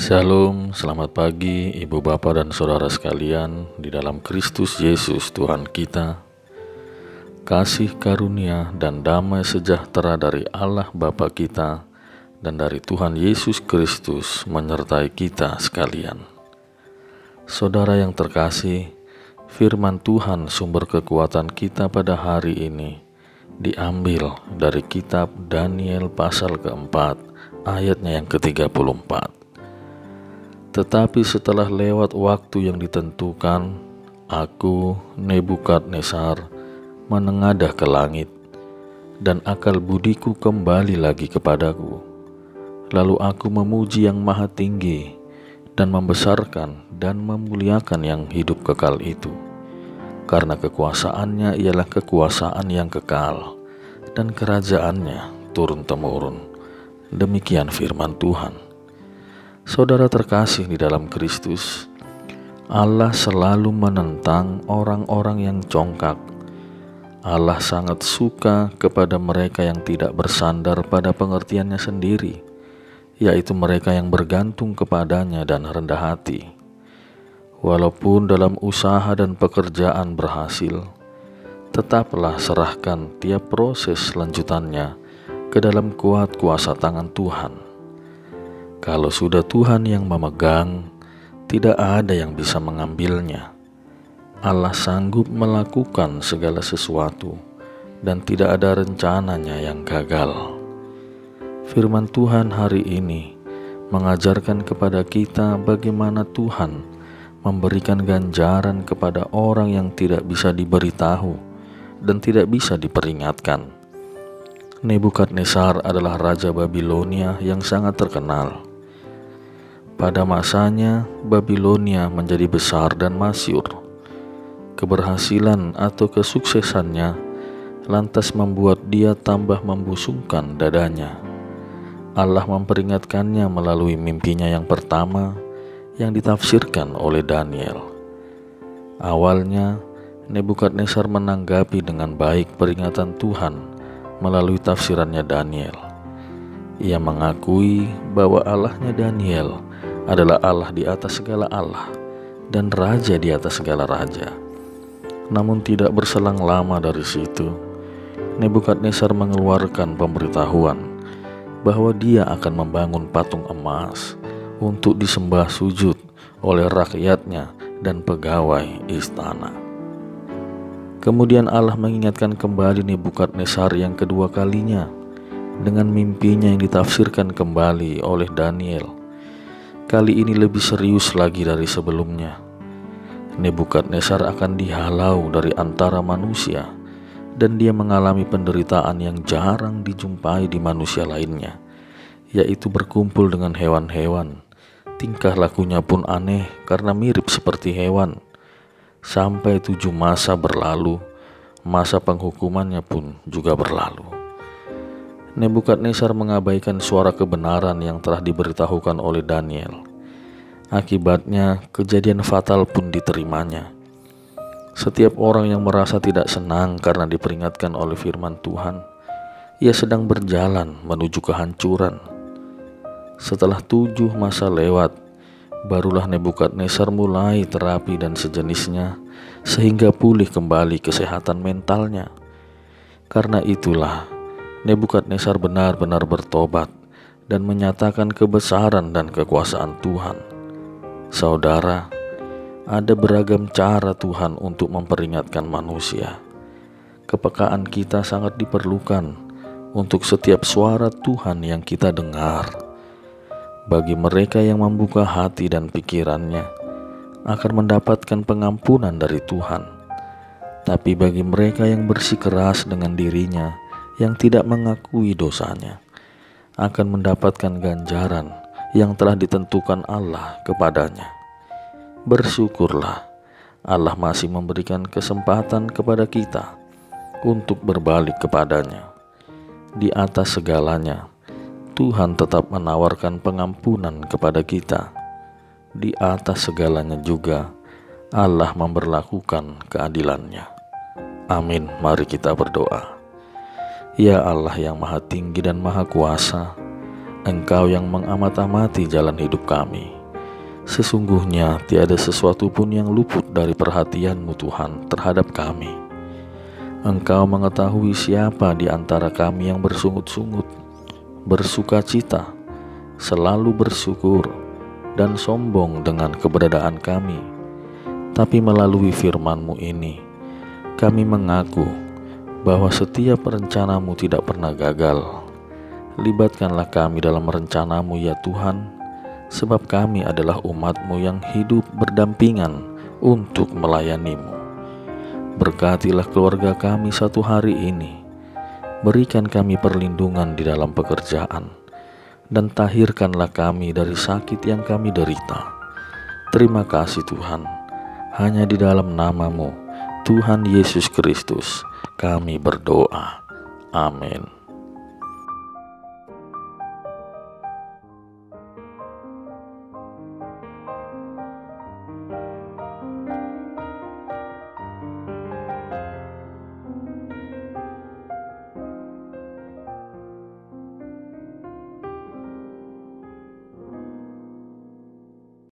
Shalom, selamat pagi Ibu Bapak dan Saudara sekalian di dalam Kristus Yesus Tuhan kita. Kasih karunia dan damai sejahtera dari Allah Bapa kita dan dari Tuhan Yesus Kristus menyertai kita sekalian. Saudara yang terkasih, firman Tuhan sumber kekuatan kita pada hari ini diambil dari kitab Daniel pasal keempat, ayatnya yang ke-34. Tetapi setelah lewat waktu yang ditentukan, aku, Nebukadnezar, menengadah ke langit, dan akal budiku kembali lagi kepadaku. Lalu aku memuji yang maha tinggi, dan membesarkan dan memuliakan yang hidup kekal itu. Karena kekuasaannya ialah kekuasaan yang kekal, dan kerajaannya turun-temurun. Demikian firman Tuhan. Saudara terkasih di dalam Kristus, Allah selalu menentang orang-orang yang congkak. Allah sangat suka kepada mereka yang tidak bersandar pada pengertiannya sendiri, yaitu mereka yang bergantung kepadanya dan rendah hati. Walaupun dalam usaha dan pekerjaan berhasil, tetaplah serahkan tiap proses lanjutannya ke dalam kuat kuasa tangan Tuhan. Kalau sudah Tuhan yang memegang, tidak ada yang bisa mengambilnya. Allah sanggup melakukan segala sesuatu, dan tidak ada rencananya yang gagal. Firman Tuhan hari ini mengajarkan kepada kita bagaimana Tuhan memberikan ganjaran kepada orang yang tidak bisa diberitahu dan tidak bisa diperingatkan. Nebukadnezar adalah raja Babilonia yang sangat terkenal. Pada masanya, Babilonia menjadi besar dan masyhur. Keberhasilan atau kesuksesannya lantas membuat dia tambah membusungkan dadanya. Allah memperingatkannya melalui mimpinya yang pertama yang ditafsirkan oleh Daniel. Awalnya, Nebukadnezar menanggapi dengan baik peringatan Tuhan melalui tafsirannya Daniel. Ia mengakui bahwa Allahnya Daniel adalah Allah di atas segala Allah dan Raja di atas segala raja. Namun tidak berselang lama dari situ, Nebukadnezar mengeluarkan pemberitahuan bahwa dia akan membangun patung emas untuk disembah sujud oleh rakyatnya dan pegawai istana. Kemudian Allah mengingatkan kembali Nebukadnezar yang kedua kalinya dengan mimpinya yang ditafsirkan kembali oleh Daniel. Kali ini lebih serius lagi dari sebelumnya. Nebukadnezar akan dihalau dari antara manusia, dan dia mengalami penderitaan yang jarang dijumpai di manusia lainnya, yaitu berkumpul dengan hewan-hewan. Tingkah lakunya pun aneh karena mirip seperti hewan. Sampai 7 masa berlalu, masa penghukumannya pun juga berlalu. Nebukadnezar mengabaikan suara kebenaran yang telah diberitahukan oleh Daniel. Akibatnya, kejadian fatal pun diterimanya. Setiap orang yang merasa tidak senang karena diperingatkan oleh firman Tuhan, ia sedang berjalan menuju kehancuran. Setelah 7 masa lewat, barulah Nebukadnezar mulai terapi dan sejenisnya sehingga pulih kembali kesehatan mentalnya. Karena itulah Nebukadnezar benar-benar bertobat dan menyatakan kebesaran dan kekuasaan Tuhan. Saudara, ada beragam cara Tuhan untuk memperingatkan manusia. Kepekaan kita sangat diperlukan untuk setiap suara Tuhan yang kita dengar. Bagi mereka yang membuka hati dan pikirannya, akan mendapatkan pengampunan dari Tuhan. Tapi bagi mereka yang bersikeras dengan dirinya, yang tidak mengakui dosanya, akan mendapatkan ganjaran yang telah ditentukan Allah kepadanya. Bersyukurlah, Allah masih memberikan kesempatan kepada kita untuk berbalik kepadanya. Di atas segalanya, Tuhan tetap menawarkan pengampunan kepada kita. Di atas segalanya juga, Allah memberlakukan keadilannya. Amin. Mari kita berdoa. Ya Allah yang maha tinggi dan maha kuasa, Engkau yang mengamat-amati jalan hidup kami. Sesungguhnya tiada sesuatu pun yang luput dari perhatian-Mu Tuhan terhadap kami. Engkau mengetahui siapa di antara kami yang bersungut-sungut, bersuka cita, selalu bersyukur, dan sombong dengan keberadaan kami. Tapi melalui firman-Mu ini, kami mengaku bahwa setiap rencana-Mu tidak pernah gagal. Libatkanlah kami dalam rencana-Mu ya Tuhan, sebab kami adalah umat-Mu yang hidup berdampingan untuk melayani-Mu. Berkatilah keluarga kami satu hari ini. Berikan kami perlindungan di dalam pekerjaan, dan tahirkanlah kami dari sakit yang kami derita. Terima kasih Tuhan. Hanya di dalam nama-Mu, Tuhan Yesus Kristus, kami berdoa. Amin.